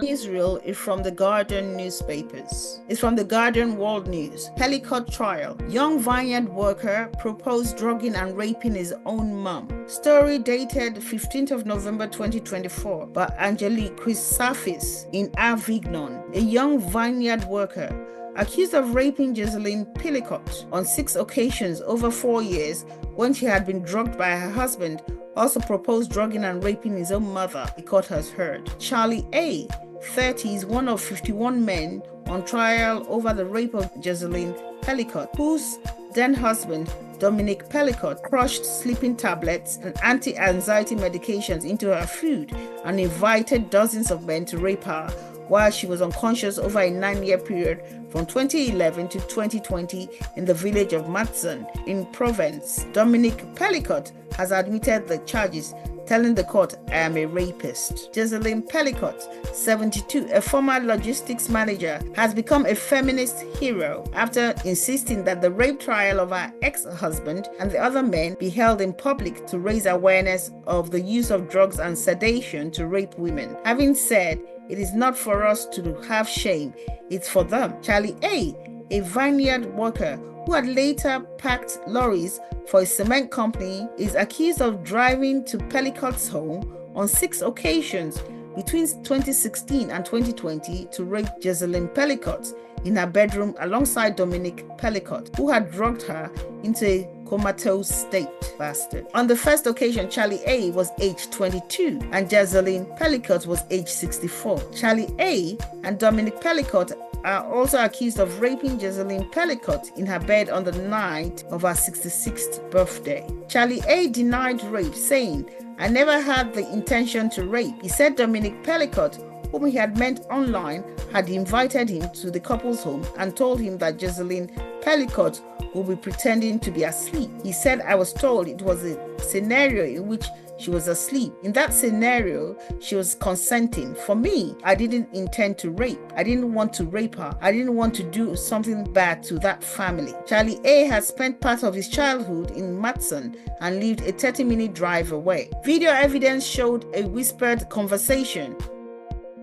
Israel is from the Guardian newspapers. It's from the Guardian World News. Pelicott trial. Young vineyard worker proposed drugging and raping his own mom. Story dated 15th of November 2024 by Angelique Chryssafis in Avignon. A young vineyard worker accused of raping Giseline Pelicott on 6 occasions over 4 years when she had been drugged by her husband, also proposed drugging and raping his own mother, the court has heard. Charlie A., 30, is one of 51 men on trial over the rape of Giseline Pelicott, whose then husband, Dominique Pelicott, crushed sleeping tablets and anti-anxiety medications into her food and invited dozens of men to rape her while she was unconscious over a 9-year period from 2011 to 2020 in the village of Matson in Provence. Dominique Pelicott has admitted the charges, telling the court, "I am a rapist." Giseline Pelicott, 72, a former logistics manager, has become a feminist hero after insisting that the rape trial of her ex-husband and the other men be held in public to raise awareness of the use of drugs and sedation to rape women. Having said, "It is not for us to have shame, it's for them." Charlie A vineyard worker who had later packed lorries for a cement company, is accused of driving to Pelicott's home on 6 occasions between 2016 and 2020 to rape Giseline Pelicott in her bedroom alongside Dominique Pelicott, who had drugged her into a comatose state. Bastard. On the first occasion, Charlie A was age 22 and Giseline Pelicott was age 64. Charlie A and Dominique Pelicott are also accused of raping Giseline Pelicott in her bed on the night of her 66th birthday. Charlie A denied rape, saying, "I never had the intention to rape." He said Dominique Pelicott, whom he had met online, had invited him to the couple's home and told him that Giseline Pelicott would be pretending to be asleep. He said, "I was told it was a scenario in which she was asleep. In that scenario, she was consenting. For me, I didn't intend to rape. I didn't want to rape her. I didn't want to do something bad to that family." Charlie A had spent part of his childhood in Matson and lived a 30-minute drive away. Video evidence showed a whispered conversation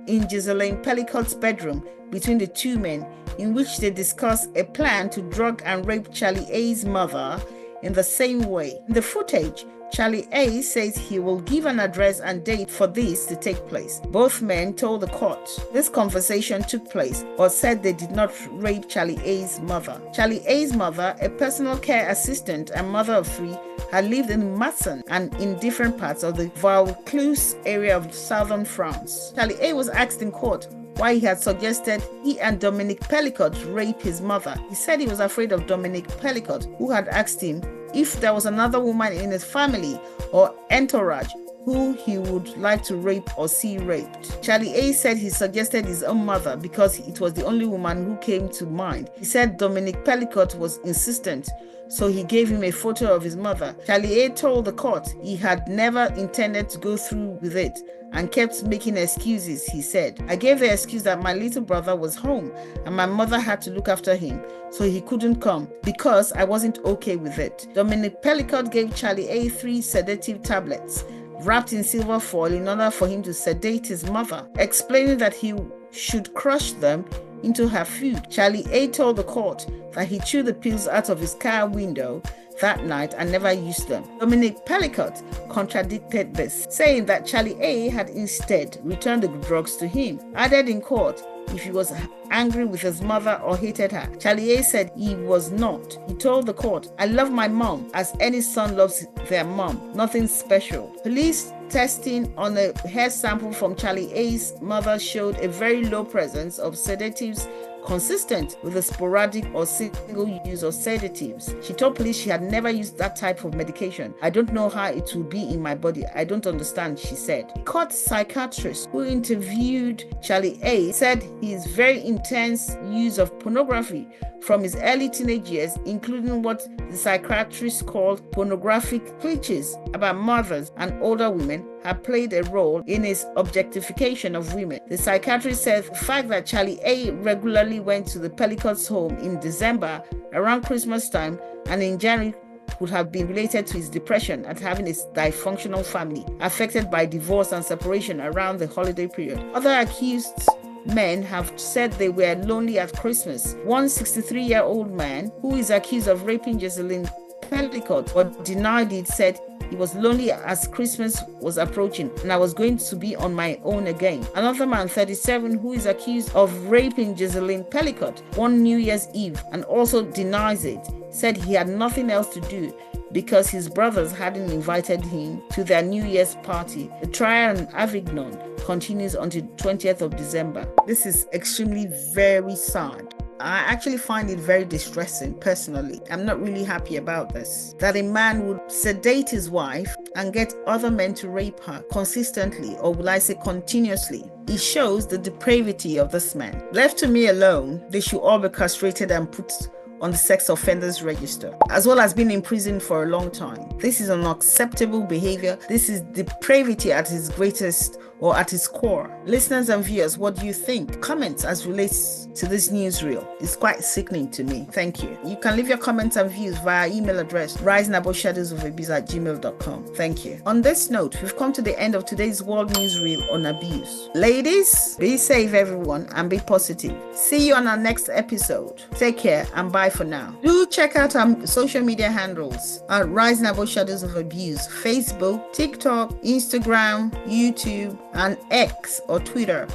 in Giseline Pelicott's bedroom between the two men, in which they discussed a plan to drug and rape Charlie A's mother in the same way. In the footage, Charlie A says he will give an address and date for this to take place. Both men told the court this conversation took place, but said they did not rape Charlie A's mother. Charlie A's mother, a personal care assistant and mother of 3, had lived in Matson and in different parts of the Vaucluse area of southern France. Charlie A was asked in court why he had suggested he and Dominique Pelicott rape his mother. He said he was afraid of Dominique Pelicott, who had asked him if there was another woman in his family or entourage who he would like to rape or see raped. Charlie A said he suggested his own mother because it was the only woman who came to mind. He said Dominique Pelicott was insistent, so he gave him a photo of his mother. Charlie A told the court he had never intended to go through with it and kept making excuses. He said, "I gave the excuse that my little brother was home and my mother had to look after him, so he couldn't come because I wasn't okay with it." Dominique Pelicott gave Charlie A 3 sedative tablets wrapped in silver foil in order for him to sedate his mother, explaining that he should crush them into her food. Charlie A told the court that he threw the pills out of his car window that night and never used them. Dominique Pelicott contradicted this, saying that Charlie A had instead returned the drugs to him. Added in court if he was angry with his mother or hated her. Charlie A said he was not. He told the court, "I love my mom as any son loves their mom. Nothing special." Police testing on a hair sample from Charlie A's mother showed a very low presence of sedatives consistent with the sporadic or single use of sedatives. She told police she had never used that type of medication. "I don't know how it will be in my body. I don't understand," she said. The court psychiatrist who interviewed Charlie A said his very intense use of pornography from his early teenage years, including what the psychiatrist called pornographic cliches about mothers and older women, had played a role in his objectification of women. The psychiatrist said the fact that Charlie A regularly went to the Pelicott's home in December around Christmas time and in January would have been related to his depression at having a dysfunctional family, affected by divorce and separation around the holiday period. Other accused men have said they were lonely at Christmas. One 63-year-old man who is accused of raping Giseline Pelicott but denied it said he was lonely as Christmas was approaching and I was going to be on my own again. Another man, 37, who is accused of raping Giseline Pelicott one New Year's Eve and also denies it, said he had nothing else to do because his brothers hadn't invited him to their New Year's party. The trial in Avignon continues until 20th of December. This is extremely very sad. I actually find it very distressing personally. I'm not really happy about this. That a man would sedate his wife and get other men to rape her consistently, or will I say continuously. It shows the depravity of this man. Left to me alone, they should all be castrated and put on the sex offenders register, as well as being in prison for a long time. This is unacceptable behavior. This is depravity at its greatest, or at its core. Listeners and viewers, what do you think? Comments as relates to this newsreel. It's quite sickening to me. Thank you. You can leave your comments and views via email address risingaboveshadowsofabuse@gmail.com. Thank you. On this note, we've come to the end of today's world newsreel on abuse. Ladies, be safe everyone and be positive. See you on our next episode. Take care and bye for now. Do check out our social media handles at Rising Above Shadows of Abuse: Facebook, TikTok, Instagram, YouTube, and X or Twitter